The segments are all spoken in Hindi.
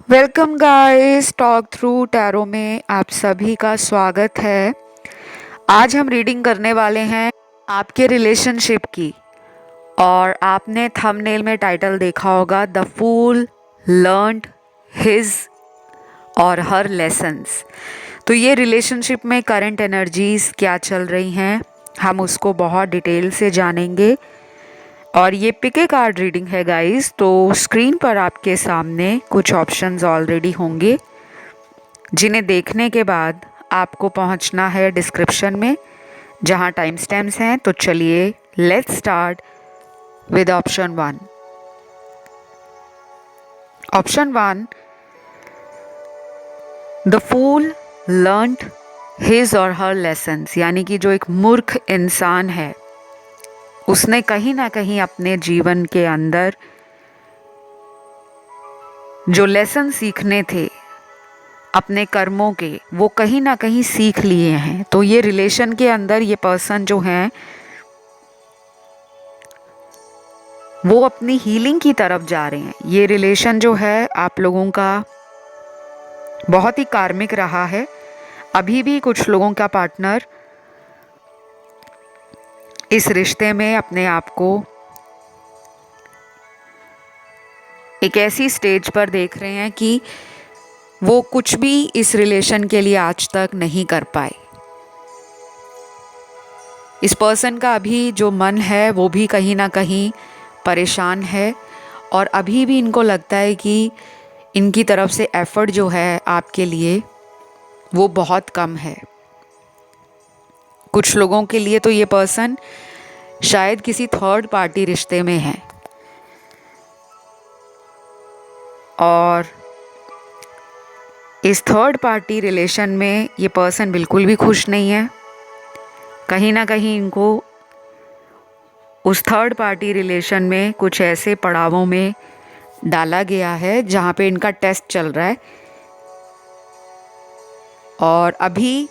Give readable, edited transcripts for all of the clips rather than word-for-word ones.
Welcome guys, talk through tarot में आप सभी का स्वागत है। आज हम रीडिंग करने वाले हैं आपके रिलेशनशिप की। और आपने थंबनेल में टाइटल देखा होगा, the fool learned his or her lessons. तो ये रिलेशनशिप में करंट एनर्जीज क्या चल रही हैं, हम उसको बहुत डिटेल से जानेंगे। और ये पिके कार्ड रीडिंग है गाइस, तो स्क्रीन पर आपके सामने कुछ ऑप्शंस ऑलरेडी होंगे जिन्हें देखने के बाद आपको पहुंचना है डिस्क्रिप्शन में जहां टाइम स्टैम्प्स हैं। तो चलिए let's start with option one. Option one, the fool learned his or her lessons, यानी कि जो एक मूर्ख इंसान है उसने कहीं ना कहीं अपने जीवन के अंदर जो लेसन सीखने थे अपने कर्मों के, वो कहीं ना कहीं सीख लिए हैं। तो ये रिलेशन के अंदर ये पर्सन जो हैं वो अपनी हीलिंग की तरफ जा रहे हैं। ये रिलेशन जो है आप लोगों का बहुत ही कार्मिक रहा है। अभी भी कुछ लोगों का पार्टनर इस रिश्ते में अपने आप को एक ऐसी स्टेज पर देख रहे हैं कि वो कुछ भी इस रिलेशन के लिए आज तक नहीं कर पाए। इस पर्सन का अभी जो मन है वो भी कहीं ना कहीं परेशान है और अभी भी इनको लगता है कि इनकी तरफ से एफर्ट जो है आपके लिए वो बहुत कम है। कुछ लोगों के लिए तो ये पर्सन शायद किसी थर्ड पार्टी रिश्ते में है और इस थर्ड पार्टी रिलेशन में ये पर्सन बिल्कुल भी खुश नहीं है। कहीं ना कहीं इनको उस थर्ड पार्टी रिलेशन में कुछ ऐसे पड़ावों में डाला गया है जहाँ पे इनका टेस्ट चल रहा है। और अभी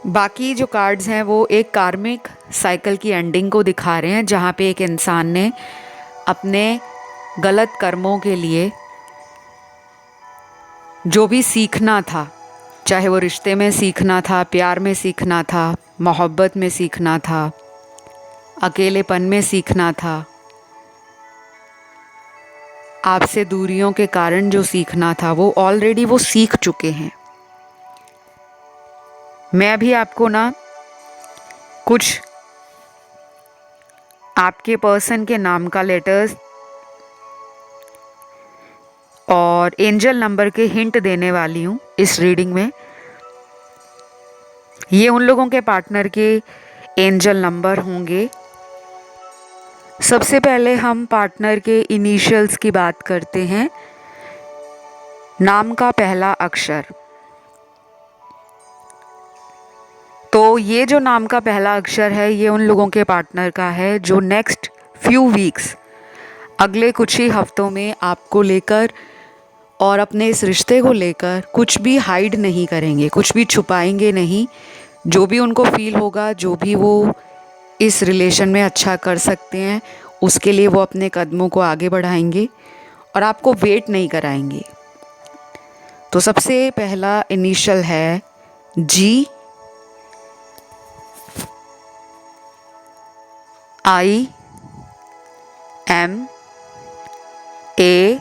बाकी जो कार्ड्स हैं वो एक कार्मिक साइकिल की एंडिंग को दिखा रहे हैं, जहाँ पे एक इंसान ने अपने गलत कर्मों के लिए जो भी सीखना था, चाहे वो रिश्ते में सीखना था, प्यार में सीखना था, मोहब्बत में सीखना था, अकेलेपन में सीखना था, आपसे दूरियों के कारण जो सीखना था, वो ऑलरेडी वो सीख चुके हैं। मैं अभी आपको ना कुछ आपके पर्सन के नाम का लेटर्स और एंजल नंबर के हिंट देने वाली हूँ इस रीडिंग में। ये उन लोगों के पार्टनर के एंजल नंबर होंगे। सबसे पहले हम पार्टनर के इनिशियल्स की बात करते हैं। नाम का पहला अक्षर, तो ये जो नाम का पहला अक्षर है ये उन लोगों के पार्टनर का है जो नेक्स्ट फ्यू वीक्स, अगले कुछ ही हफ्तों में आपको लेकर और अपने इस रिश्ते को लेकर कुछ भी हाइड नहीं करेंगे, कुछ भी छुपाएंगे नहीं। जो भी उनको फील होगा, जो भी वो इस रिलेशन में अच्छा कर सकते हैं, उसके लिए वो अपने कदमों को आगे बढ़ाएंगे और आपको वेट नहीं कराएंगे। तो सबसे पहला इनिशियल है जी, I M A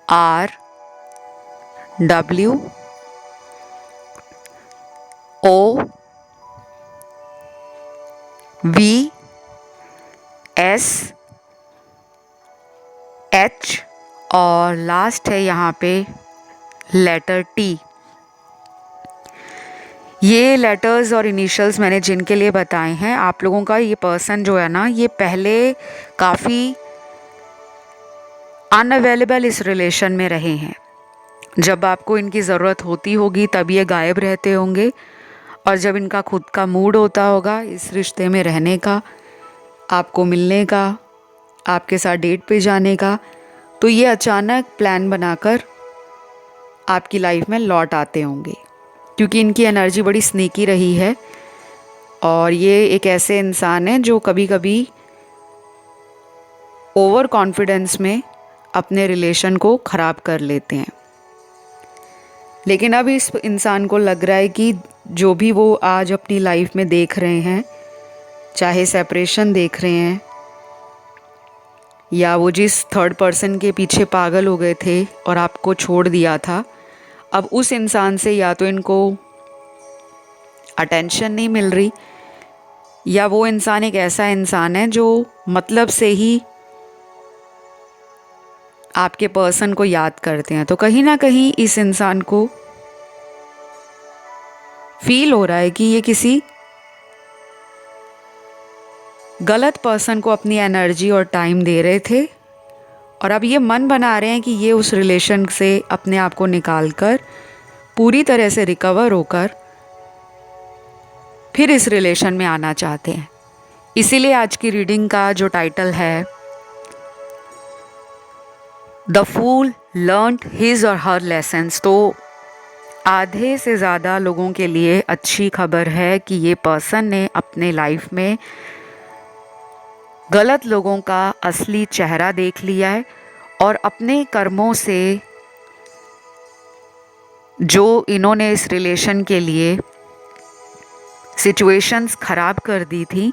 R W O V S H और लास्ट है यहाँ पे लेटर टी। ये लेटर्स और इनिशियल्स मैंने जिनके लिए बताए हैं, आप लोगों का ये पर्सन जो है ना, ये पहले काफ़ी अनअवेलेबल इस रिलेशन में रहे हैं। जब आपको इनकी ज़रूरत होती होगी तब ये गायब रहते होंगे, और जब इनका खुद का मूड होता होगा इस रिश्ते में रहने का, आपको मिलने का, आपके साथ डेट पे जाने का, तो ये अचानक प्लान बनाकर आपकी लाइफ में लौट आते होंगे। क्योंकि इनकी एनर्जी बड़ी स्नीकी रही है और ये एक ऐसे इंसान हैं जो कभी कभी ओवर कॉन्फिडेंस में अपने रिलेशन को ख़राब कर लेते हैं। लेकिन अब इस इंसान को लग रहा है कि जो भी वो आज अपनी लाइफ में देख रहे हैं, चाहे सेपरेशन देख रहे हैं या वो जिस थर्ड पर्सन के पीछे पागल हो गए थे और आपको छोड़ दिया था, अब उस इंसान से या तो इनको अटेंशन नहीं मिल रही या वो इंसान एक ऐसा इंसान है जो मतलब से ही आपके पर्सन को याद करते हैं। तो कहीं ना कहीं इस इंसान को फील हो रहा है कि ये किसी गलत पर्सन को अपनी एनर्जी और टाइम दे रहे थे और अब ये मन बना रहे हैं कि ये उस रिलेशन से अपने आप को निकाल कर पूरी तरह से रिकवर होकर फिर इस रिलेशन में आना चाहते हैं। इसीलिए आज की रीडिंग का जो टाइटल है the fool learned his or her lessons, तो आधे से ज़्यादा लोगों के लिए अच्छी खबर है कि ये पर्सन ने अपने लाइफ में गलत लोगों का असली चेहरा देख लिया है और अपने कर्मों से जो इन्होंने इस रिलेशन के लिए सिचुएशंस ख़राब कर दी थी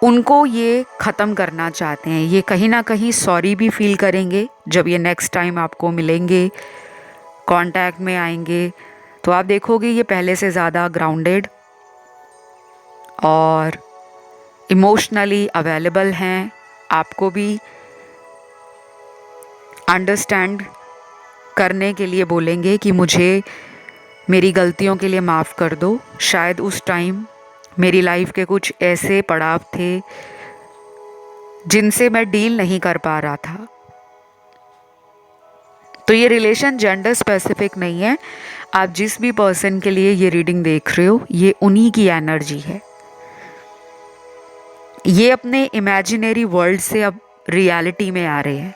उनको ये ख़त्म करना चाहते हैं। ये कहीं ना कहीं सॉरी भी फील करेंगे जब ये नेक्स्ट टाइम आपको मिलेंगे, कांटेक्ट में आएंगे, तो आप देखोगे ये पहले से ज़्यादा ग्राउंडेड और इमोशनली अवेलेबल हैं। आपको भी अंडरस्टैंड करने के लिए बोलेंगे कि मुझे मेरी गलतियों के लिए माफ़ कर दो। शायद उस टाइम मेरी लाइफ के कुछ ऐसे पड़ाव थे जिनसे मैं डील नहीं कर पा रहा था। तो ये रिलेशन जेंडर स्पेसिफिक नहीं है। आप जिस भी पर्सन के लिए ये रीडिंग देख रहे हो, ये उन्हीं की एनर्जी है। ये अपने इमेजिनरी वर्ल्ड से अब रियलिटी में आ रहे हैं।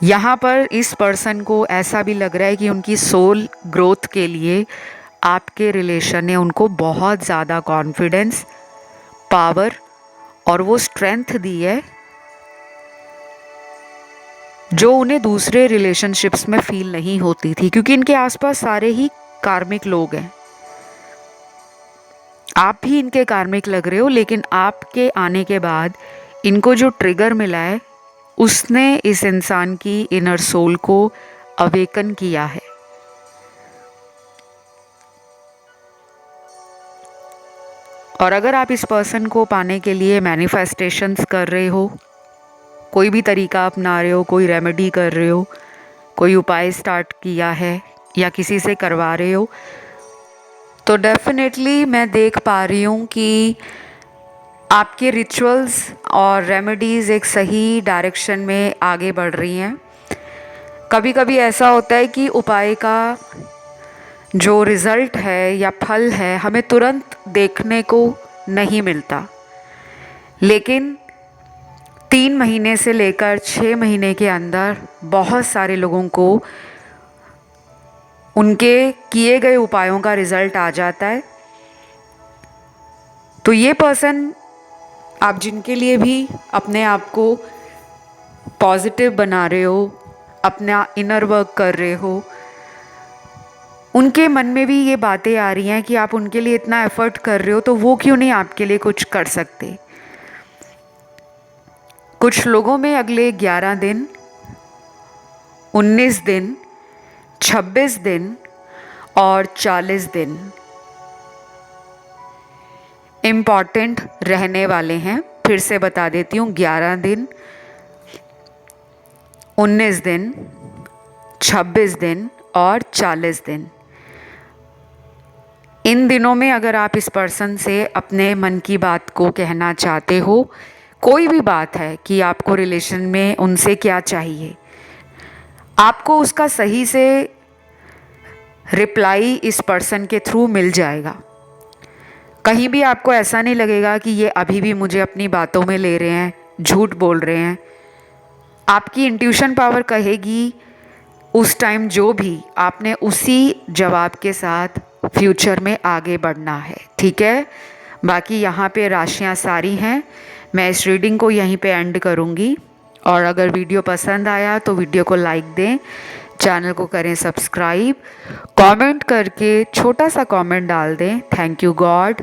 यहाँ पर इस पर्सन को ऐसा भी लग रहा है कि उनकी सोल ग्रोथ के लिए आपके रिलेशन ने उनको बहुत ज़्यादा कॉन्फिडेंस, पावर और वो स्ट्रेंथ दी है जो उन्हें दूसरे रिलेशनशिप्स में फील नहीं होती थी, क्योंकि इनके आसपास सारे ही कार्मिक लोग हैं। आप भी इनके कार्मिक लग रहे हो, लेकिन आपके आने के बाद इनको जो ट्रिगर मिला है उसने इस इंसान की इनर सोल को अवेकन किया है। और अगर आप इस पर्सन को पाने के लिए मैनिफेस्टेशंस कर रहे हो, कोई भी तरीका अपना रहे हो, कोई रेमेडी कर रहे हो, कोई उपाय स्टार्ट किया है या किसी से करवा रहे हो, तो डेफिनेटली मैं देख पा रही हूँ कि आपके रिचुअल्स और रेमेडीज़ एक सही डायरेक्शन में आगे बढ़ रही हैं। कभी कभी ऐसा होता है कि उपाय का जो रिज़ल्ट है या फल है हमें तुरंत देखने को नहीं मिलता, लेकिन 3 महीने से लेकर 6 महीने के अंदर बहुत सारे लोगों को उनके किए गए उपायों का रिज़ल्ट आ जाता है। तो ये पर्सन, आप जिनके लिए भी अपने आप को पॉजिटिव बना रहे हो, अपना इनर वर्क कर रहे हो, उनके मन में भी ये बातें आ रही हैं कि आप उनके लिए इतना एफर्ट कर रहे हो तो वो क्यों नहीं आपके लिए कुछ कर सकते। कुछ लोगों में अगले 11 दिन, 19 दिन, 26 दिन और 40 दिन इम्पॉर्टेंट रहने वाले हैं। फिर से बता देती हूँ, 11 दिन, 19 दिन, 26 दिन और 40 दिन। इन दिनों में अगर आप इस पर्सन से अपने मन की बात को कहना चाहते हो, कोई भी बात है कि आपको रिलेशन में उनसे क्या चाहिए, आपको उसका सही से रिप्लाई इस पर्सन के थ्रू मिल जाएगा। कहीं भी आपको ऐसा नहीं लगेगा कि ये अभी भी मुझे अपनी बातों में ले रहे हैं, झूठ बोल रहे हैं। आपकी इंट्यूशन पावर कहेगी उस टाइम जो भी, आपने उसी जवाब के साथ फ्यूचर में आगे बढ़ना है। ठीक है, बाकी यहाँ पे राशियाँ सारी हैं। मैं इस रीडिंग को यहीं पे एंड करूँगी। और अगर वीडियो पसंद आया तो वीडियो को लाइक दें, चैनल को करें सब्सक्राइब, कमेंट करके छोटा सा कमेंट डाल दें, थैंक यू गॉड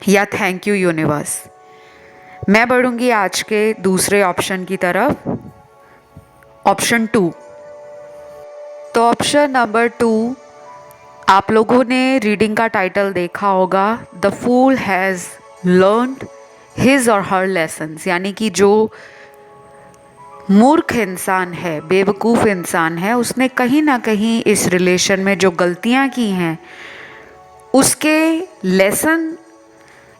या थैंक यू यूनिवर्स। मैं बढ़ूँगी आज के दूसरे ऑप्शन की तरफ, ऑप्शन 2। तो ऑप्शन नंबर 2, आप लोगों ने रीडिंग का टाइटल देखा होगा, the fool has learned his or her lessons, यानी कि जो मूर्ख इंसान है, बेवकूफ़ इंसान है, उसने कहीं ना कहीं इस रिलेशन में जो गलतियां की हैं उसके लेसन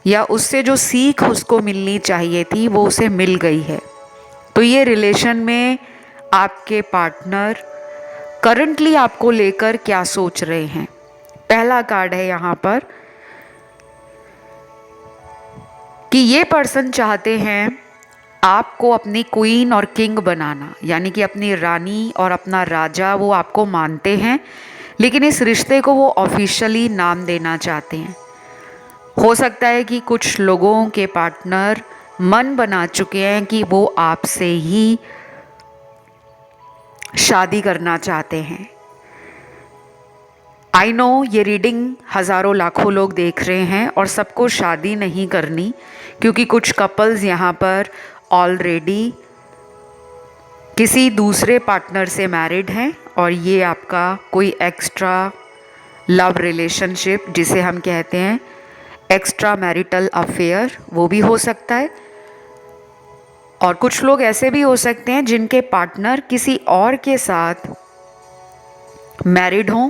या उससे जो सीख उसको मिलनी चाहिए थी वो उसे मिल गई है। तो ये रिलेशन में आपके पार्टनर करंटली आपको लेकर क्या सोच रहे हैं। पहला कार्ड है यहाँ पर कि ये पर्सन चाहते हैं आपको अपनी क्वीन और किंग बनाना, यानी कि अपनी रानी और अपना राजा वो आपको मानते हैं, लेकिन इस रिश्ते को वो ऑफिशियली नाम देना चाहते हैं। हो सकता है कि कुछ लोगों के पार्टनर मन बना चुके हैं कि वो आपसे ही शादी करना चाहते हैं। आई नो ये रीडिंग हज़ारों लाखों लोग देख रहे हैं और सबको शादी नहीं करनी, क्योंकि कुछ कपल्स यहाँ पर ऑलरेडी किसी दूसरे पार्टनर से मैरिड हैं और ये आपका कोई एक्स्ट्रा लव रिलेशनशिप जिसे हम कहते हैं एक्स्ट्रा मैरिटल अफेयर, वो भी हो सकता है। और कुछ लोग ऐसे भी हो सकते हैं जिनके पार्टनर किसी और के साथ मैरिड हों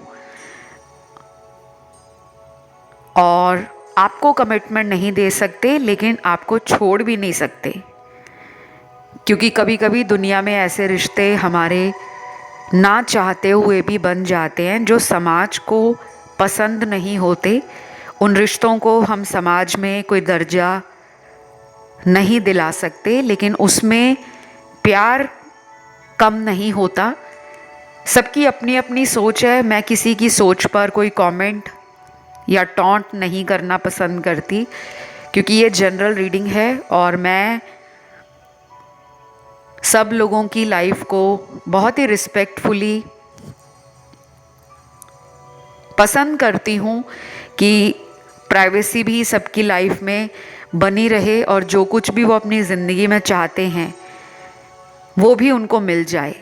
और आपको कमिटमेंट नहीं दे सकते, लेकिन आपको छोड़ भी नहीं सकते, क्योंकि कभी कभी दुनिया में ऐसे रिश्ते हमारे ना चाहते हुए भी बन जाते हैं जो समाज को पसंद नहीं होते। उन रिश्तों को हम समाज में कोई दर्जा नहीं दिला सकते, लेकिन उसमें प्यार कम नहीं होता। सबकी अपनी अपनी सोच है। मैं किसी की सोच पर कोई कमेंट या टॉन्ट नहीं करना पसंद करती, क्योंकि ये जनरल रीडिंग है और मैं सब लोगों की लाइफ को बहुत ही रिस्पेक्टफुली पसंद करती हूँ कि प्राइवेसी भी सबकी लाइफ में बनी रहे और जो कुछ भी वो अपनी ज़िंदगी में चाहते हैं वो भी उनको मिल जाए।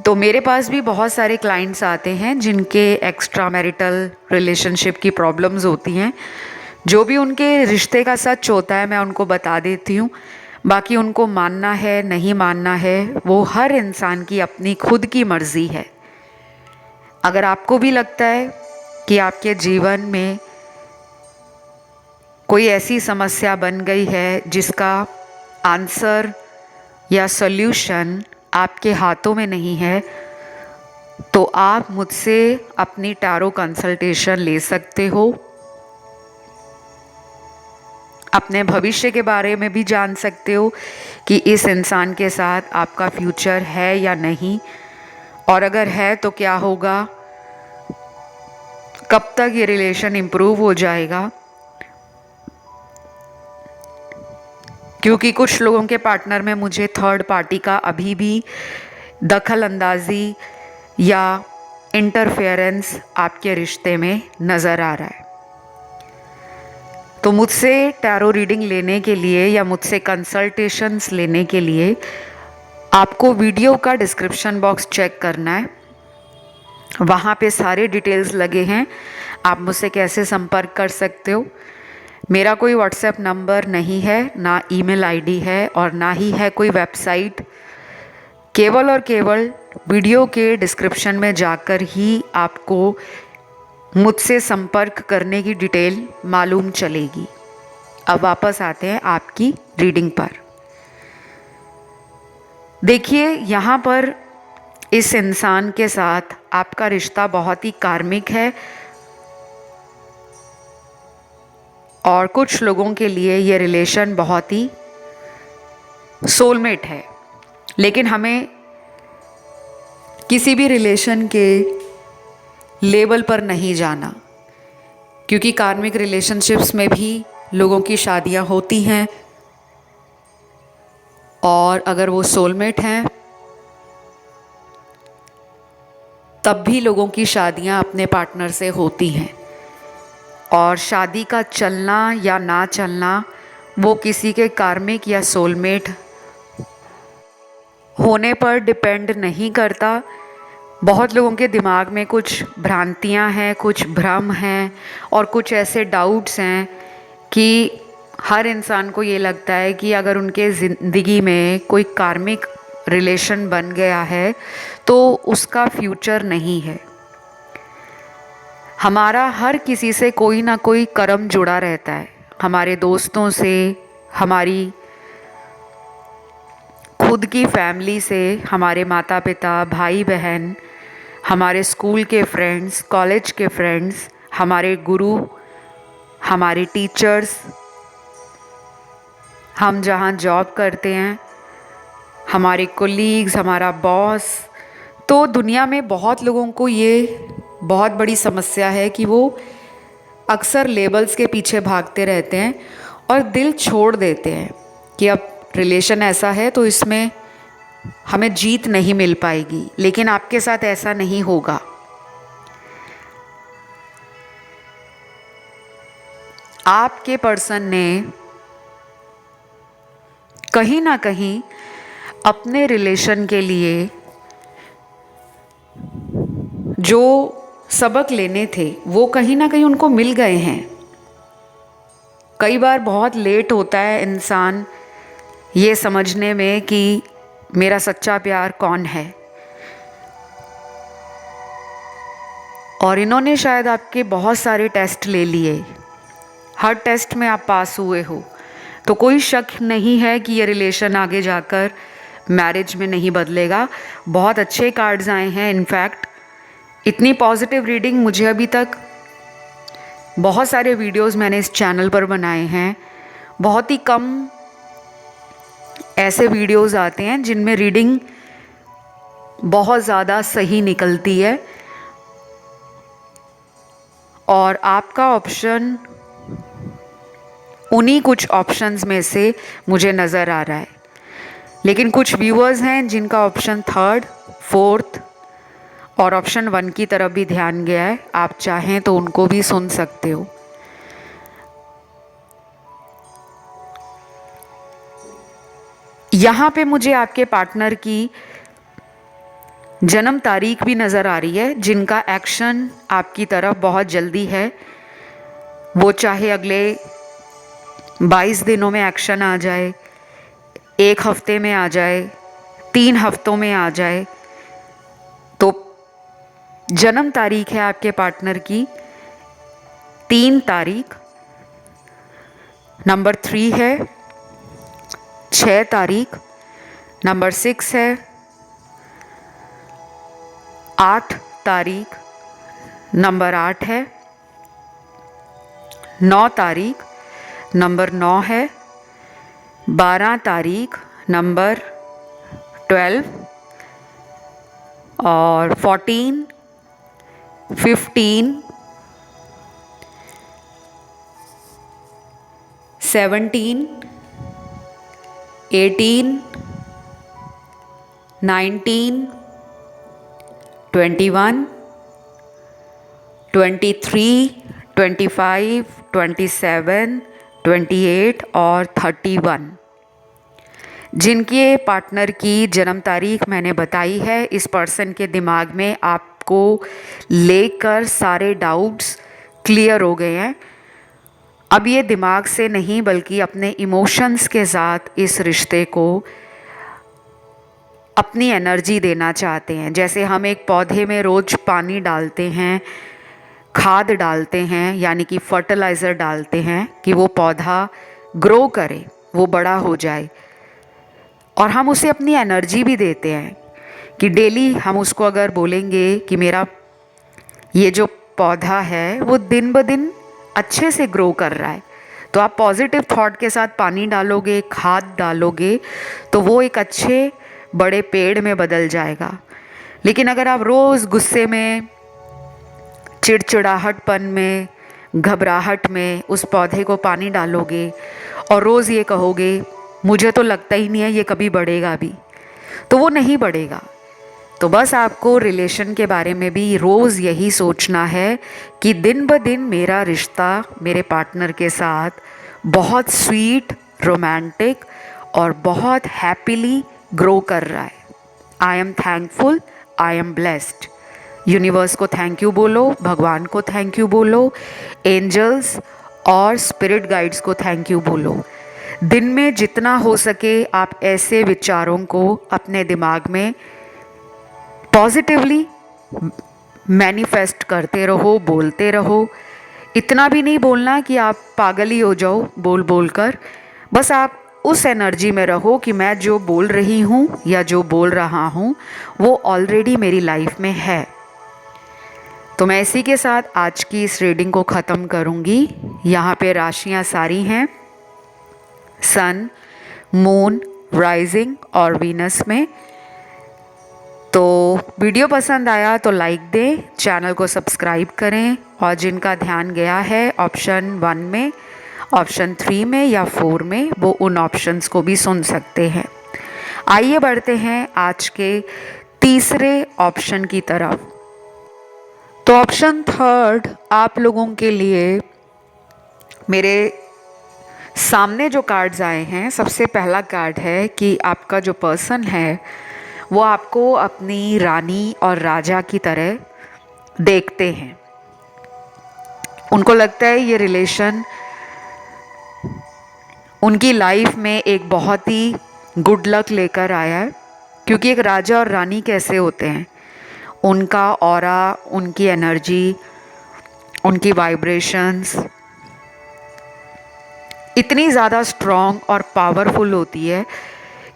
तो मेरे पास भी बहुत सारे क्लाइंट्स आते हैं जिनके एक्स्ट्रा मैरिटल रिलेशनशिप की प्रॉब्लम्स होती हैं। जो भी उनके रिश्ते का सच होता है मैं उनको बता देती हूँ। बाकी उनको मानना है नहीं मानना है वो हर इंसान की अपनी खुद की मर्ज़ी है। अगर आपको भी लगता है कि आपके जीवन में कोई ऐसी समस्या बन गई है जिसका आंसर या सॉल्यूशन आपके हाथों में नहीं है, तो आप मुझसे अपनी टैरो कंसल्टेशन ले सकते हो। अपने भविष्य के बारे में भी जान सकते हो कि इस इंसान के साथ आपका फ्यूचर है या नहीं, और अगर है तो क्या होगा, कब तक ये रिलेशन इम्प्रूव हो जाएगा। क्योंकि कुछ लोगों के पार्टनर में मुझे थर्ड पार्टी का अभी भी दखल अंदाजी या इंटरफेरेंस आपके रिश्ते में नज़र आ रहा है। तो मुझसे टैरो रीडिंग लेने के लिए या मुझसे कंसल्टेशंस लेने के लिए आपको वीडियो का डिस्क्रिप्शन बॉक्स चेक करना है। वहाँ पे सारे डिटेल्स लगे हैं, आप मुझसे कैसे संपर्क कर सकते हो। मेरा कोई व्हाट्सएप नंबर नहीं है, ना ईमेल आईडी है और ना ही है कोई वेबसाइट। केवल और केवल वीडियो के डिस्क्रिप्शन में जाकर ही आपको मुझसे संपर्क करने की डिटेल मालूम चलेगी। अब वापस आते हैं आपकी रीडिंग पर। देखिए, यहाँ पर इस इंसान के साथ आपका रिश्ता बहुत ही कार्मिक है और कुछ लोगों के लिए ये रिलेशन बहुत ही सोलमेट है। लेकिन हमें किसी भी रिलेशन के लेवल पर नहीं जाना, क्योंकि कार्मिक रिलेशनशिप्स में भी लोगों की शादियां होती हैं, और अगर वो सोलमेट हैं तब भी लोगों की शादियां अपने पार्टनर से होती हैं। और शादी का चलना या ना चलना वो किसी के कार्मिक या सोलमेट होने पर डिपेंड नहीं करता। बहुत लोगों के दिमाग में कुछ भ्रांतियां हैं, कुछ भ्रम हैं और कुछ ऐसे डाउट्स हैं कि हर इंसान को ये लगता है कि अगर उनके ज़िंदगी में कोई कार्मिक रिलेशन बन गया है तो उसका फ्यूचर नहीं है। हमारा हर किसी से कोई ना कोई कर्म जुड़ा रहता है, हमारे दोस्तों से, हमारी खुद की फैमिली से, हमारे माता पिता, भाई बहन, हमारे स्कूल के फ्रेंड्स, कॉलेज के फ्रेंड्स, हमारे गुरु, हमारे टीचर्स, हम जहाँ जॉब करते हैं, हमारे कोलीग्स, हमारा बॉस। तो दुनिया में बहुत लोगों को ये बहुत बड़ी समस्या है कि वो अक्सर लेबल्स के पीछे भागते रहते हैं और दिल छोड़ देते हैं कि अब रिलेशन ऐसा है तो इसमें हमें जीत नहीं मिल पाएगी। लेकिन आपके साथ ऐसा नहीं होगा। आपके पर्सन ने कहीं ना कहीं अपने रिलेशन के लिए जो सबक लेने थे वो कहीं ना कहीं उनको मिल गए हैं। कई बार बहुत लेट होता है इंसान ये समझने में कि मेरा सच्चा प्यार कौन है, और इन्होंने शायद आपके बहुत सारे टेस्ट ले लिए, हर टेस्ट में आप पास हुए हो, तो कोई शक नहीं है कि ये रिलेशन आगे जाकर मैरिज में नहीं बदलेगा। बहुत अच्छे कार्ड्स आए हैं। इनफैक्ट इतनी पॉजिटिव रीडिंग मुझे अभी तक, बहुत सारे वीडियोस मैंने इस चैनल पर बनाए हैं, बहुत ही कम ऐसे वीडियोस आते हैं जिनमें रीडिंग बहुत ज़्यादा सही निकलती है। और आपका ऑप्शन उन्हीं कुछ ऑप्शंस में से मुझे नज़र आ रहा है। लेकिन कुछ व्यूअर्स हैं जिनका ऑप्शन 3rd, 4th और ऑप्शन 1 की तरफ भी ध्यान गया है। आप चाहें तो उनको भी सुन सकते हो। यहाँ पे मुझे आपके पार्टनर की जन्म तारीख भी नज़र आ रही है, जिनका एक्शन आपकी तरफ बहुत जल्दी है। वो चाहे अगले 22 दिनों में एक्शन आ जाए, 1 हफ्ते में आ जाए, 3 हफ्तों में आ जाए। तो जन्म तारीख है आपके पार्टनर की 3 तारीख, नंबर 3 है 6 तारीख, नंबर 6 है 8 तारीख, नंबर 8 है 9 तारीख, नंबर 9 है 12 तारीख, नंबर 12 और 14, 15, 17, 18, 19, 21, 23, 25, 27, 28 और 31। जिनके पार्टनर की जन्म तारीख मैंने बताई है, इस पर्सन के दिमाग में आपको लेकर सारे डाउट्स क्लियर हो गए हैं। अब ये दिमाग से नहीं बल्कि अपने इमोशंस के साथ इस रिश्ते को अपनी एनर्जी देना चाहते हैं। जैसे हम एक पौधे में रोज़ पानी डालते हैं, खाद डालते हैं, यानी कि फर्टिलाइज़र डालते हैं कि वो पौधा ग्रो करे, वो बड़ा हो जाए, और हम उसे अपनी एनर्जी भी देते हैं कि डेली हम उसको अगर बोलेंगे कि मेरा ये जो पौधा है वो दिन ब दिन अच्छे से ग्रो कर रहा है, तो आप पॉजिटिव थॉट के साथ पानी डालोगे, खाद डालोगे, तो वो एक अच्छे बड़े पेड़ में बदल जाएगा। लेकिन अगर आप रोज़ गुस्से में, चिड़चिड़ाहटपन में, घबराहट में उस पौधे को पानी डालोगे और रोज़ ये कहोगे मुझे तो लगता ही नहीं है ये कभी बढ़ेगा भी, तो वो नहीं बढ़ेगा। तो बस आपको रिलेशन के बारे में भी रोज़ यही सोचना है कि दिन ब दिन मेरा रिश्ता मेरे पार्टनर के साथ बहुत स्वीट, रोमांटिक और बहुत हैप्पीली ग्रो कर रहा है। I am thankful, I am blessed. Universe को थैंक यू बोलो, भगवान को थैंक यू बोलो, एंजल्स और स्पिरिट गाइड्स को थैंक यू बोलो। दिन में जितना हो सके आप ऐसे विचारों को अपने दिमाग में पॉजिटिवली मैनिफेस्ट करते रहो, बोलते रहो। इतना भी नहीं बोलना कि आप पागल ही हो जाओ बोल बोल कर, बस आप उस एनर्जी में रहो कि मैं जो बोल रही हूँ या जो बोल रहा हूँ वो ऑलरेडी मेरी लाइफ में है। तो मैं इसी के साथ आज की इस रीडिंग को ख़त्म करूँगी। यहाँ पे राशियाँ सारी हैं, सन, मून, राइजिंग और वीनस में। तो वीडियो पसंद आया तो लाइक दें, चैनल को सब्सक्राइब करें और जिनका ध्यान गया है ऑप्शन 1 में, ऑप्शन 3 में या 4 में, वो उन ऑप्शंस को भी सुन सकते हैं। आइए बढ़ते हैं आज के तीसरे ऑप्शन की तरफ। तो ऑप्शन 3 आप लोगों के लिए मेरे सामने जो कार्ड्स आए हैं, सबसे पहला कार्ड है कि आपका जो पर्सन है वो आपको अपनी रानी और राजा की तरह देखते हैं। उनको लगता है ये रिलेशन उनकी लाइफ में एक बहुत ही गुड लक लेकर आया है, क्योंकि एक राजा और रानी कैसे होते हैं, उनका ऑरा, उनकी एनर्जी, उनकी वाइब्रेशंस इतनी ज़्यादा स्ट्रॉन्ग और पावरफुल होती है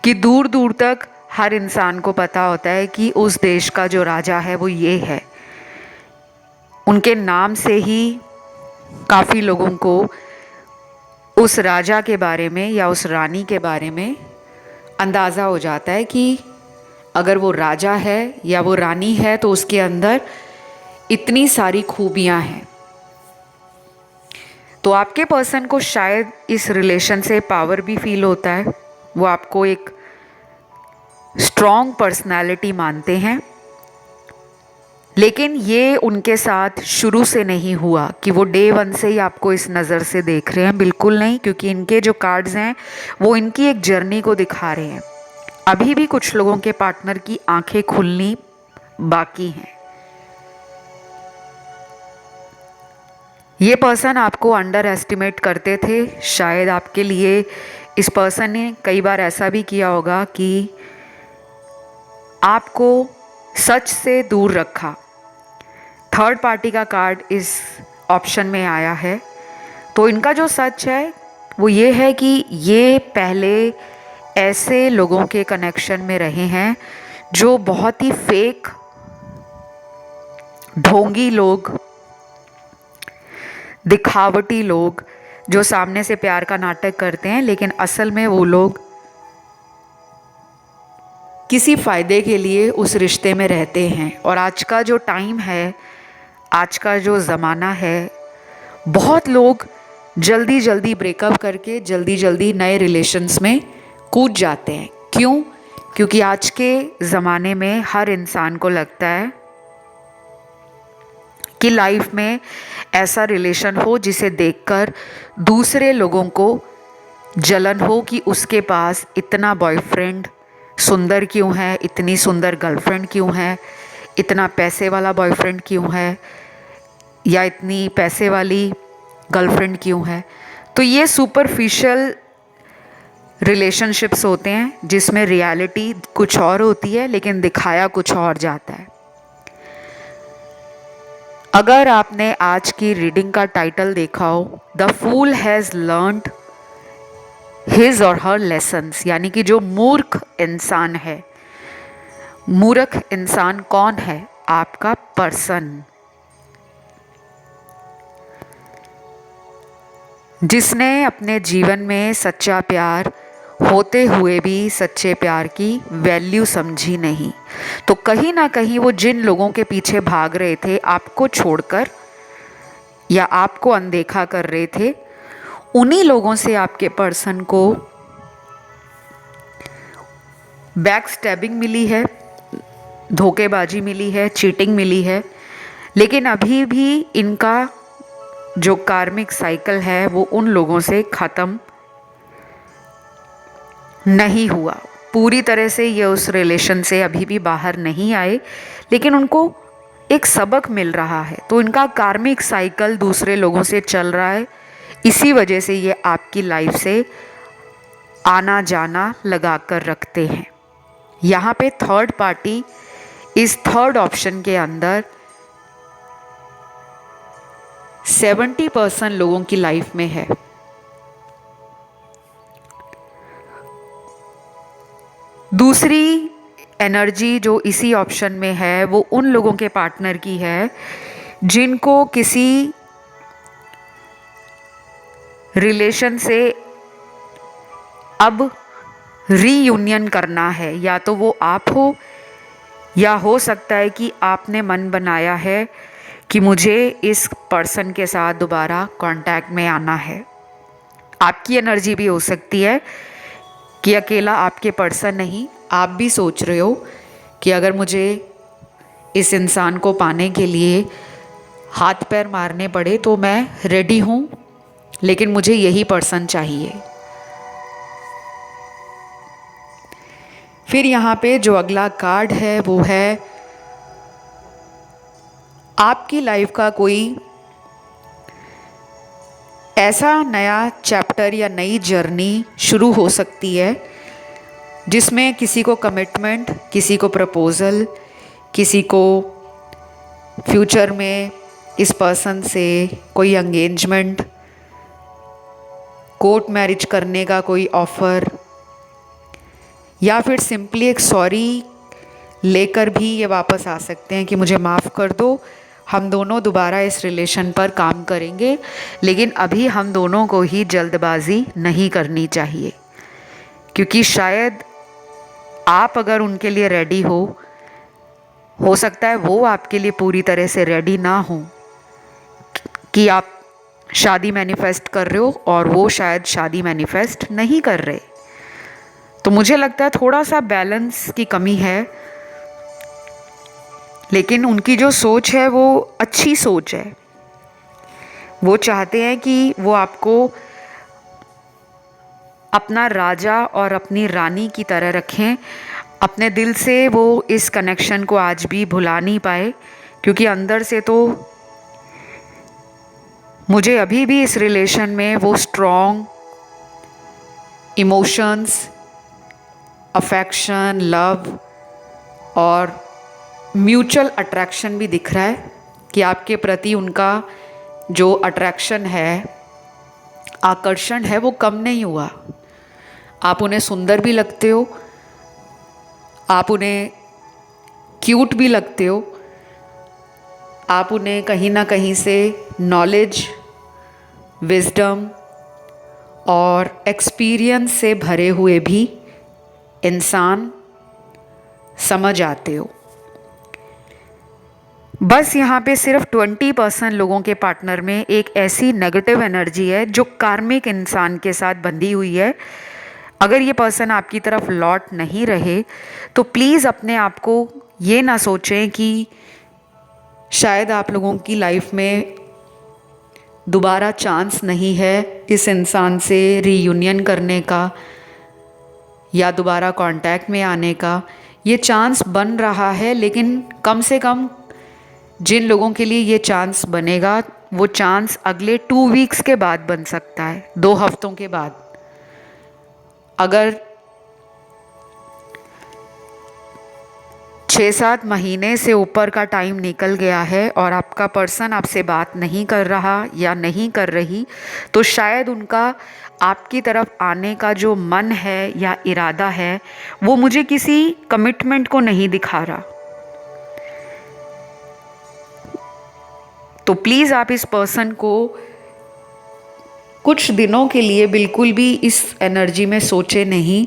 कि दूर दूर तक हर इंसान को पता होता है कि उस देश का जो राजा है वो ये है। उनके नाम से ही काफ़ी लोगों को उस राजा के बारे में या उस रानी के बारे में अंदाज़ा हो जाता है कि अगर वो राजा है या वो रानी है तो उसके अंदर इतनी सारी खूबियाँ हैं। तो आपके पर्सन को शायद इस रिलेशन से पावर भी फील होता है, वो आपको एक स्ट्रॉन्ग पर्सनालिटी मानते हैं। लेकिन ये उनके साथ शुरू से नहीं हुआ कि वो डे 1 से ही आपको इस नज़र से देख रहे हैं, बिल्कुल नहीं, क्योंकि इनके जो कार्ड्स हैं वो इनकी एक जर्नी को दिखा रहे हैं। अभी भी कुछ लोगों के पार्टनर की आंखें खुलनी बाकी हैं। ये पर्सन आपको अंडर एस्टिमेट करते थे, शायद आपके लिए इस पर्सन ने कई बार ऐसा भी किया होगा कि आपको सच से दूर रखा। थर्ड पार्टी का कार्ड इस ऑप्शन में आया है, तो इनका जो सच है वो ये है कि ये पहले ऐसे लोगों के कनेक्शन में रहे हैं जो बहुत ही फेक, ढोंगी लोग, दिखावटी लोग, जो सामने से प्यार का नाटक करते हैं लेकिन असल में वो लोग किसी फ़ायदे के लिए उस रिश्ते में रहते हैं। और आज का जो टाइम है, आज का जो ज़माना है, बहुत लोग जल्दी जल्दी ब्रेकअप करके जल्दी जल्दी नए रिलेशंस में कूद जाते हैं। क्यों? क्योंकि आज के ज़माने में हर इंसान को लगता है कि लाइफ में ऐसा रिलेशन हो जिसे देखकर दूसरे लोगों को जलन हो कि उसके पास इतना बॉयफ्रेंड सुंदर क्यों है, इतनी सुंदर गर्लफ्रेंड क्यों है, इतना पैसे वाला बॉयफ्रेंड क्यों है, या इतनी पैसे वाली गर्लफ्रेंड क्यों है। तो ये सुपरफिशियल रिलेशनशिप्स होते हैं जिसमें रियलिटी कुछ और होती है लेकिन दिखाया कुछ और जाता है। अगर आपने आज की रीडिंग का टाइटल देखा हो, the fool has learned his or her lessons, यानी कि जो मूर्ख इंसान है, मूर्ख इंसान कौन है? आपका पर्सन, जिसने अपने जीवन में सच्चा प्यार होते हुए भी सच्चे प्यार की वैल्यू समझी नहीं। तो कहीं ना कहीं वो जिन लोगों के पीछे भाग रहे थे आपको छोड़कर, या आपको अनदेखा कर रहे थे, उन्हीं लोगों से आपके पर्सन को बैक स्टैबिंग मिली है, धोखेबाजी मिली है, चीटिंग मिली है। लेकिन अभी भी इनका जो कार्मिक साइकिल है वो उन लोगों से ख़त्म नहीं हुआ। पूरी तरह से ये उस रिलेशन से अभी भी बाहर नहीं आए, लेकिन उनको एक सबक मिल रहा है। तो इनका कार्मिक साइकिल दूसरे लोगों से चल रहा है, इसी वजह से ये आपकी लाइफ से आना जाना लगा कर रखते हैं। यहाँ पे थर्ड पार्टी इस थर्ड ऑप्शन के अंदर 70% लोगों की लाइफ में है। दूसरी एनर्जी जो इसी ऑप्शन में है वो उन लोगों के पार्टनर की है जिनको किसी रिलेशन से अब रीयूनियन करना है। या तो वो आप हो, या हो सकता है कि आपने मन बनाया है कि मुझे इस पर्सन के साथ दोबारा कांटेक्ट में आना है। आपकी एनर्जी भी हो सकती है कि अकेला आपके पर्सन नहीं, आप भी सोच रहे हो कि अगर मुझे इस इंसान को पाने के लिए हाथ पैर मारने पड़े तो मैं रेडी हूँ, लेकिन मुझे यही पर्सन चाहिए। फिर यहाँ पे जो अगला कार्ड है वो है आपकी लाइफ का कोई ऐसा नया चैप्टर या नई जर्नी शुरू हो सकती है जिसमें किसी को कमिटमेंट, किसी को प्रपोज़ल, किसी को फ्यूचर में इस पर्सन से कोई एंगेजमेंट, कोर्ट मैरिज करने का कोई ऑफ़र, या फिर सिंपली एक सॉरी लेकर भी ये वापस आ सकते हैं कि मुझे माफ़ कर दो, हम दोनों दोबारा इस रिलेशन पर काम करेंगे, लेकिन अभी हम दोनों को ही जल्दबाजी नहीं करनी चाहिए। क्योंकि शायद आप अगर उनके लिए रेडी हो सकता है वो आपके लिए पूरी तरह से रेडी ना हो, कि आप शादी मैनिफेस्ट कर रहे हो और वो शायद शादी मैनिफेस्ट नहीं कर रहे। तो मुझे लगता है थोड़ा सा बैलेंस की कमी है, लेकिन उनकी जो सोच है वो अच्छी सोच है। वो चाहते हैं कि वो आपको अपना राजा और अपनी रानी की तरह रखें। अपने दिल से वो इस कनेक्शन को आज भी भुला नहीं पाए, क्योंकि अंदर से तो मुझे अभी भी इस रिलेशन में वो स्ट्रॉन्ग इमोशंस, अफेक्शन, लव और म्यूचुअल अट्रैक्शन भी दिख रहा है कि आपके प्रति उनका जो अट्रैक्शन है, आकर्षण है, वो कम नहीं हुआ। आप उन्हें सुंदर भी लगते हो, आप उन्हें क्यूट भी लगते हो, आप उन्हें कहीं ना कहीं से नॉलेज, विजडम और एक्सपीरियंस से भरे हुए भी इंसान समझ आते हो। बस यहाँ पे सिर्फ 20% लोगों के पार्टनर में एक ऐसी नेगेटिव एनर्जी है जो कार्मिक इंसान के साथ बंधी हुई है। अगर ये पर्सन आपकी तरफ लौट नहीं रहे तो प्लीज़ अपने आप को ये ना सोचें कि शायद आप लोगों की लाइफ में दोबारा चांस नहीं है इस इंसान से रीयूनियन करने का या दोबारा कांटेक्ट में आने का। ये चांस बन रहा है, लेकिन कम से कम जिन लोगों के लिए ये चांस बनेगा वो चांस अगले 2 वीक्स के बाद बन सकता है, 2 हफ्तों के बाद। अगर 6-7 महीने से ऊपर का टाइम निकल गया है और आपका पर्सन आपसे बात नहीं कर रहा या नहीं कर रही, तो शायद उनका आपकी तरफ आने का जो मन है या इरादा है वो मुझे किसी कमिटमेंट को नहीं दिखा रहा। तो प्लीज़ आप इस पर्सन को कुछ दिनों के लिए बिल्कुल भी इस एनर्जी में सोचे नहीं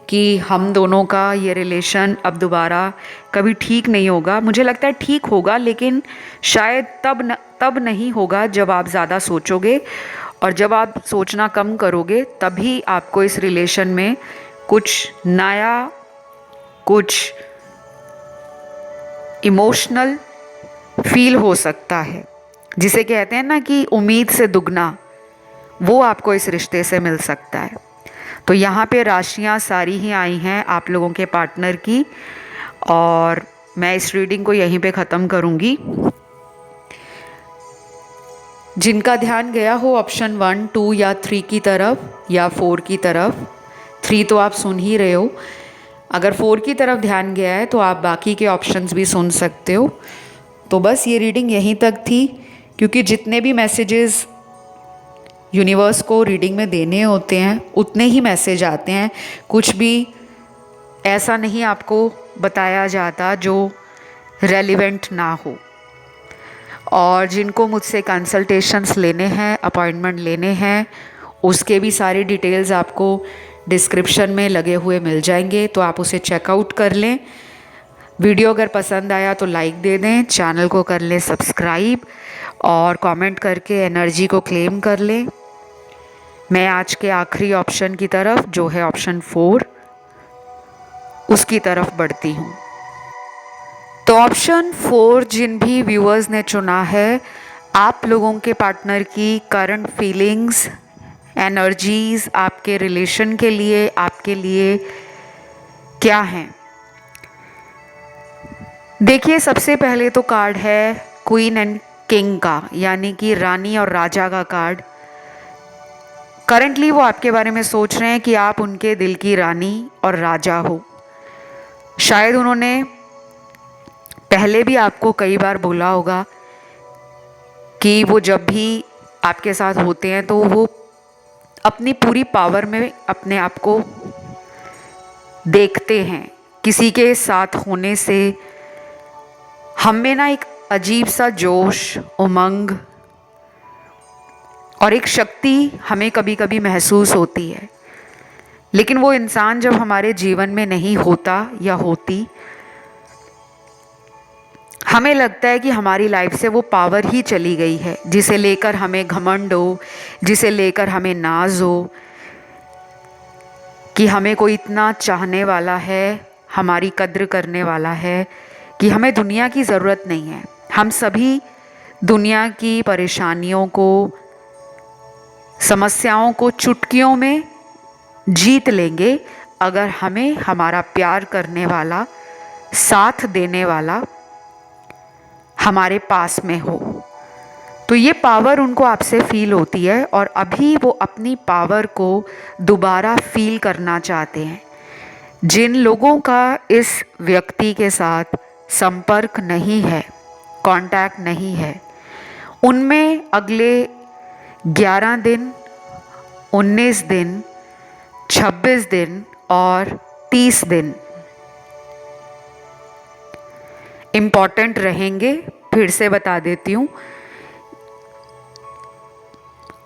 कि हम दोनों का ये रिलेशन अब दोबारा कभी ठीक नहीं होगा। मुझे लगता है ठीक होगा, लेकिन शायद तब नहीं होगा जब आप ज़्यादा सोचोगे, और जब आप सोचना कम करोगे तभी आपको इस रिलेशन में कुछ नया, कुछ इमोशनल फील हो सकता है, जिसे कहते हैं ना कि उम्मीद से दुगना, वो आपको इस रिश्ते से मिल सकता है। तो यहाँ पे राशियाँ सारी ही आई हैं आप लोगों के पार्टनर की, और मैं इस रीडिंग को यहीं पे ख़त्म करूँगी। जिनका ध्यान गया हो ऑप्शन 1, 2 या 3 की तरफ या 4 की तरफ, 3 तो आप सुन ही रहे हो, अगर 4 की तरफ ध्यान गया है तो आप बाकी के ऑप्शंस भी सुन सकते हो। तो बस ये रीडिंग यहीं तक थी, क्योंकि जितने भी मैसेजेस यूनिवर्स को रीडिंग में देने होते हैं उतने ही मैसेज आते हैं, कुछ भी ऐसा नहीं आपको बताया जाता जो रेलिवेंट ना हो। और जिनको मुझसे कंसल्टेशंस लेने हैं, अपॉइंटमेंट लेने हैं, उसके भी सारी डिटेल्स आपको डिस्क्रिप्शन में लगे हुए मिल जाएंगे, तो आप उसे चेकआउट कर लें। वीडियो अगर पसंद आया तो लाइक दे दें, चैनल को कर लें सब्सक्राइब, और कमेंट करके एनर्जी को क्लेम कर लें। मैं आज के आखिरी ऑप्शन की तरफ, जो है ऑप्शन 4, उसकी तरफ बढ़ती हूँ। तो ऑप्शन 4 जिन भी व्यूअर्स ने चुना है, आप लोगों के पार्टनर की करंट फीलिंग्स, एनर्जीज आपके रिलेशन के लिए, आपके लिए क्या हैं। देखिए, सबसे पहले तो कार्ड है क्वीन एंड किंग का, यानी कि रानी और राजा का कार्ड। करंटली वो आपके बारे में सोच रहे हैं कि आप उनके दिल की रानी और राजा हो। शायद उन्होंने पहले भी आपको कई बार बोला होगा कि वो जब भी आपके साथ होते हैं तो वो अपनी पूरी पावर में अपने आप को देखते हैं। किसी के साथ होने से हम में ना एक अजीब सा जोश, उमंग और एक शक्ति हमें कभी कभी महसूस होती है, लेकिन वो इंसान जब हमारे जीवन में नहीं होता या होती, हमें लगता है कि हमारी लाइफ से वो पावर ही चली गई है, जिसे लेकर हमें घमंड हो, जिसे लेकर हमें नाज हो कि हमें कोई इतना चाहने वाला है, हमारी कद्र करने वाला है कि हमें दुनिया की ज़रूरत नहीं है। हम सभी दुनिया की परेशानियों को, समस्याओं को चुटकियों में जीत लेंगे अगर हमें हमारा प्यार करने वाला, साथ देने वाला हमारे पास में हो। तो ये पावर उनको आपसे फील होती है, और अभी वो अपनी पावर को दोबारा फील करना चाहते हैं। जिन लोगों का इस व्यक्ति के साथ संपर्क नहीं है, कांटेक्ट नहीं है, उनमें अगले 11 दिन, 19 दिन, 26 दिन और 30 दिन इम्पॉर्टेंट रहेंगे। फिर से बता देती हूँ,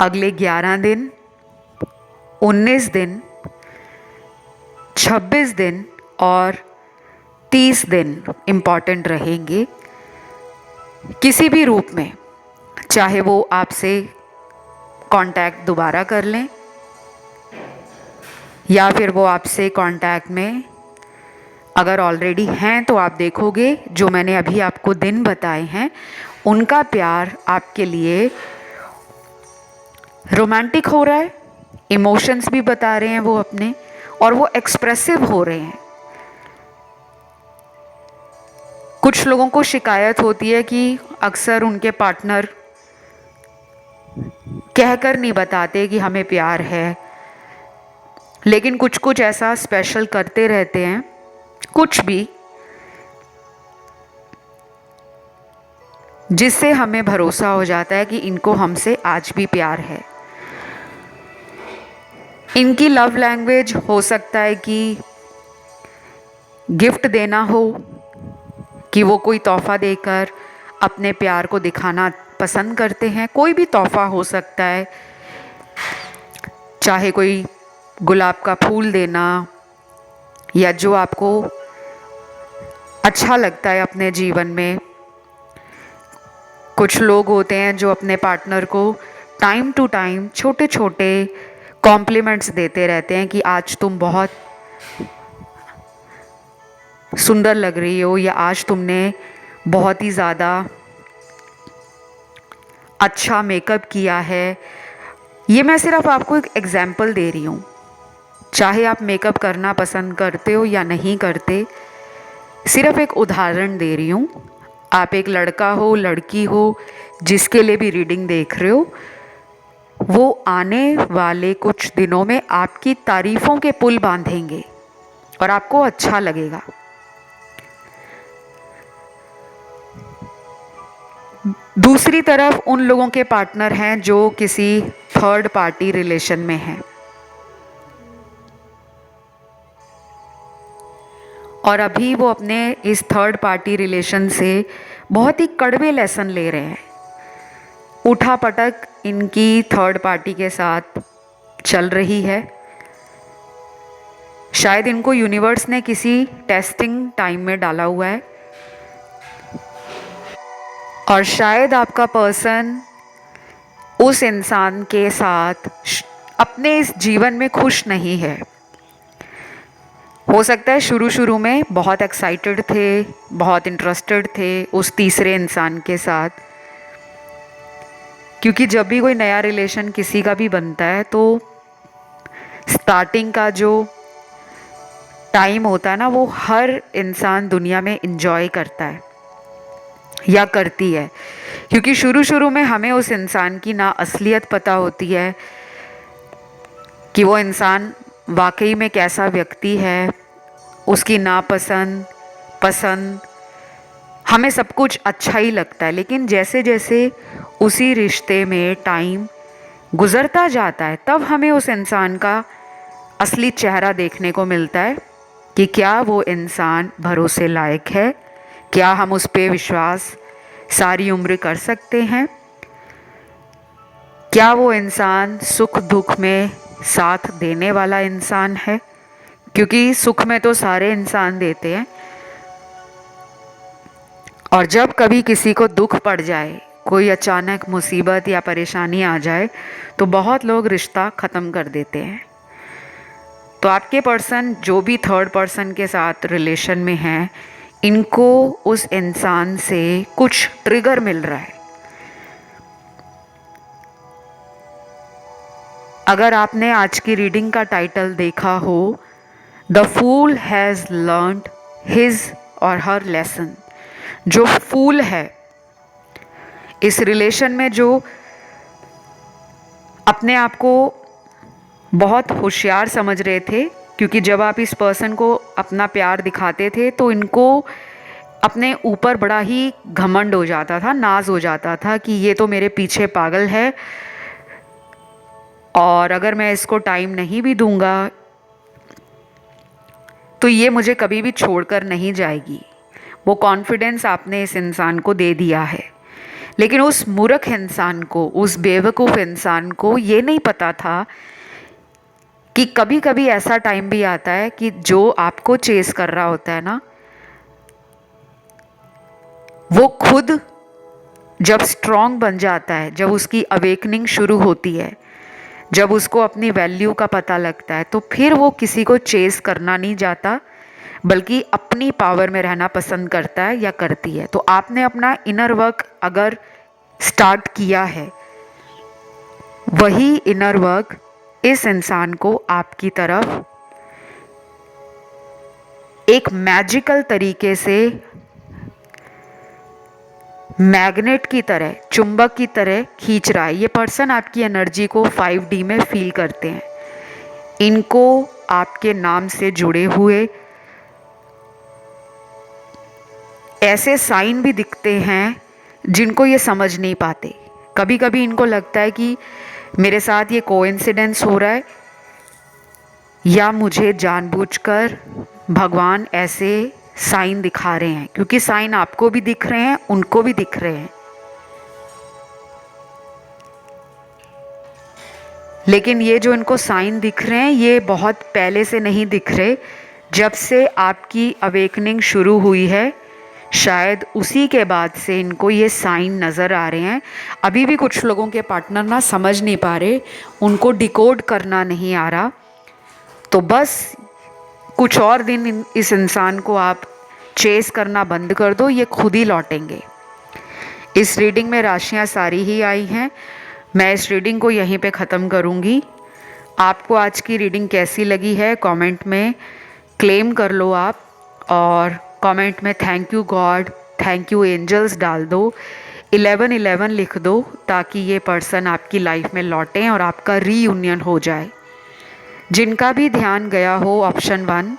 अगले 11 दिन, 19 दिन, 26 दिन और 30 दिन इम्पॉर्टेंट रहेंगे किसी भी रूप में। चाहे वो आपसे कांटेक्ट दोबारा कर लें, या फिर वो आपसे कांटेक्ट में अगर ऑलरेडी हैं, तो आप देखोगे जो मैंने अभी आपको दिन बताए हैं, उनका प्यार आपके लिए रोमांटिक हो रहा है, इमोशंस भी बता रहे हैं वो अपने, और वो एक्सप्रेसिव हो रहे हैं। कुछ लोगों को शिकायत होती है कि अक्सर उनके पार्टनर कहकर नहीं बताते कि हमें प्यार है, लेकिन कुछ कुछ ऐसा स्पेशल करते रहते हैं, कुछ भी, जिससे हमें भरोसा हो जाता है कि इनको हमसे आज भी प्यार है। इनकी लव लैंग्वेज हो सकता है कि गिफ्ट देना हो, कि वो कोई तोहफा देकर अपने प्यार को दिखाना पसंद करते हैं। कोई भी तोहफा हो सकता है, चाहे कोई गुलाब का फूल देना, या जो आपको अच्छा लगता है अपने जीवन में। कुछ लोग होते हैं जो अपने पार्टनर को टाइम टू टाइम छोटे छोटे कॉम्प्लीमेंट्स देते रहते हैं कि आज तुम बहुत सुंदर लग रही हो, या आज तुमने बहुत ही ज़्यादा अच्छा मेकअप किया है। ये मैं सिर्फ आपको एक एग्जाम्पल दे रही हूँ। चाहे आप मेकअप करना पसंद करते हो या नहीं करते, सिर्फ एक उदाहरण दे रही हूँ। आप एक लड़का हो, लड़की हो, जिसके लिए भी रीडिंग देख रहे हो, वो आने वाले कुछ दिनों में आपकी तारीफ़ों के पुल बांधेंगे और आपको अच्छा लगेगा। दूसरी तरफ उन लोगों के पार्टनर हैं जो किसी थर्ड पार्टी रिलेशन में हैं, और अभी वो अपने इस थर्ड पार्टी रिलेशन से बहुत ही कड़वे लेसन ले रहे हैं। उठा पटक इनकी थर्ड पार्टी के साथ चल रही है। शायद इनको यूनिवर्स ने किसी टेस्टिंग टाइम में डाला हुआ है, और शायद आपका पर्सन उस इंसान के साथ अपने इस जीवन में खुश नहीं है। हो सकता है शुरू शुरू में बहुत एक्साइटेड थे, बहुत इंटरेस्टेड थे उस तीसरे इंसान के साथ, क्योंकि जब भी कोई नया रिलेशन किसी का भी बनता है तो स्टार्टिंग का जो टाइम होता है ना, वो हर इंसान दुनिया में इंजॉय करता है या करती है, क्योंकि शुरू शुरू में हमें उस इंसान की ना असलियत पता होती है कि वो इंसान वाकई में कैसा व्यक्ति है, उसकी नापसंद पसंद, हमें सब कुछ अच्छा ही लगता है। लेकिन जैसे जैसे उसी रिश्ते में टाइम गुज़रता जाता है, तब हमें उस इंसान का असली चेहरा देखने को मिलता है कि क्या वो इंसान भरोसे लायक है, क्या हम उस पर विश्वास सारी उम्र कर सकते हैं, क्या वो इंसान सुख दुख में साथ देने वाला इंसान है, क्योंकि सुख में तो सारे इंसान देते हैं, और जब कभी किसी को दुख पड़ जाए, कोई अचानक मुसीबत या परेशानी आ जाए, तो बहुत लोग रिश्ता ख़त्म कर देते हैं। तो आपके पर्सन जो भी थर्ड पर्सन के साथ रिलेशन में हैं, इनको उस इंसान से कुछ ट्रिगर मिल रहा है। अगर आपने आज की रीडिंग का टाइटल देखा हो, the fool has learned his or her lesson, जो फूल है इस रिलेशन में, जो अपने आप को बहुत होशियार समझ रहे थे, क्योंकि जब आप इस पर्सन को अपना प्यार दिखाते थे तो इनको अपने ऊपर बड़ा ही घमंड हो जाता था, नाज हो जाता था कि ये तो मेरे पीछे पागल है, और अगर मैं इसको टाइम नहीं भी दूंगा तो ये मुझे कभी भी छोड़कर नहीं जाएगी। वो कॉन्फिडेंस आपने इस इंसान को दे दिया है। लेकिन उस मूर्ख इंसान को, उस बेवकूफ़ इंसान को ये नहीं पता था कि कभी कभी ऐसा टाइम भी आता है कि जो आपको चेस कर रहा होता है ना, वो खुद जब स्ट्रॉन्ग बन जाता है, जब उसकी अवेकनिंग शुरू होती है, जब उसको अपनी वैल्यू का पता लगता है, तो फिर वो किसी को चेस करना नहीं जाता, बल्कि अपनी पावर में रहना पसंद करता है या करती है। तो आपने अपना इनर वर्क अगर स्टार्ट किया है, वही इनर वर्क इस इंसान को आपकी तरफ एक मैजिकल तरीके से, मैग्नेट की तरह, चुंबक की तरह खींच रहा है। ये पर्सन आपकी एनर्जी को 5D में फील करते हैं। इनको आपके नाम से जुड़े हुए ऐसे साइन भी दिखते हैं जिनको ये समझ नहीं पाते। कभी कभी इनको लगता है कि मेरे साथ ये कोइंसिडेंस हो रहा है, या मुझे जानबूझकर भगवान ऐसे साइन दिखा रहे हैं, क्योंकि साइन आपको भी दिख रहे हैं, उनको भी दिख रहे हैं। लेकिन ये जो इनको साइन दिख रहे हैं, ये बहुत पहले से नहीं दिख रहे। जब से आपकी अवेकनिंग शुरू हुई है, शायद उसी के बाद से इनको ये साइन नज़र आ रहे हैं। अभी भी कुछ लोगों के पार्टनर ना समझ नहीं पा रहे, उनको डिकोड करना नहीं आ रहा। तो बस कुछ और दिन इस इंसान को आप चेस करना बंद कर दो, ये खुद ही लौटेंगे। इस रीडिंग में राशियां सारी ही आई हैं। मैं इस रीडिंग को यहीं पे ख़त्म करूँगी। आपको आज की रीडिंग कैसी लगी है कमेंट में क्लेम कर लो आप, और कमेंट में thank you God, thank you angels डाल दो, 1111 लिख दो, ताकि ये पर्सन आपकी लाइफ में लौटें और आपका रीयूनियन हो जाए। जिनका भी ध्यान गया हो ऑप्शन 1,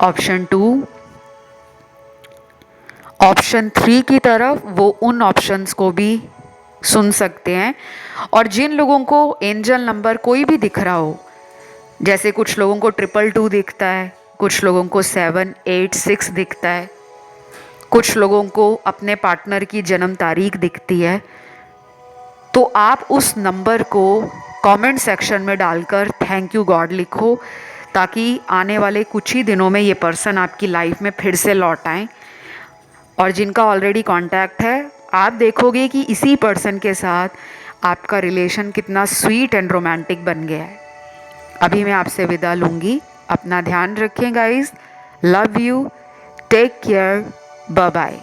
ऑप्शन 2, ऑप्शन 3 की तरफ, वो उन ऑप्शंस को भी सुन सकते हैं। और जिन लोगों को एंजल नंबर कोई भी दिख रहा हो, जैसे कुछ लोगों को 222 दिखता है, कुछ लोगों को 786 दिखता है, कुछ लोगों को अपने पार्टनर की जन्म तारीख दिखती है, तो आप उस नंबर को कमेंट सेक्शन में डालकर थैंक यू गॉड लिखो, ताकि आने वाले कुछ ही दिनों में ये पर्सन आपकी लाइफ में फिर से लौट आएँ। और जिनका ऑलरेडी कांटेक्ट है, आप देखोगे कि इसी पर्सन के साथ आपका रिलेशन कितना स्वीट एंड रोमांटिक बन गया है। अभी मैं आपसे विदा लूँगी। अपना ध्यान रखें guys, love you, take care, bye bye.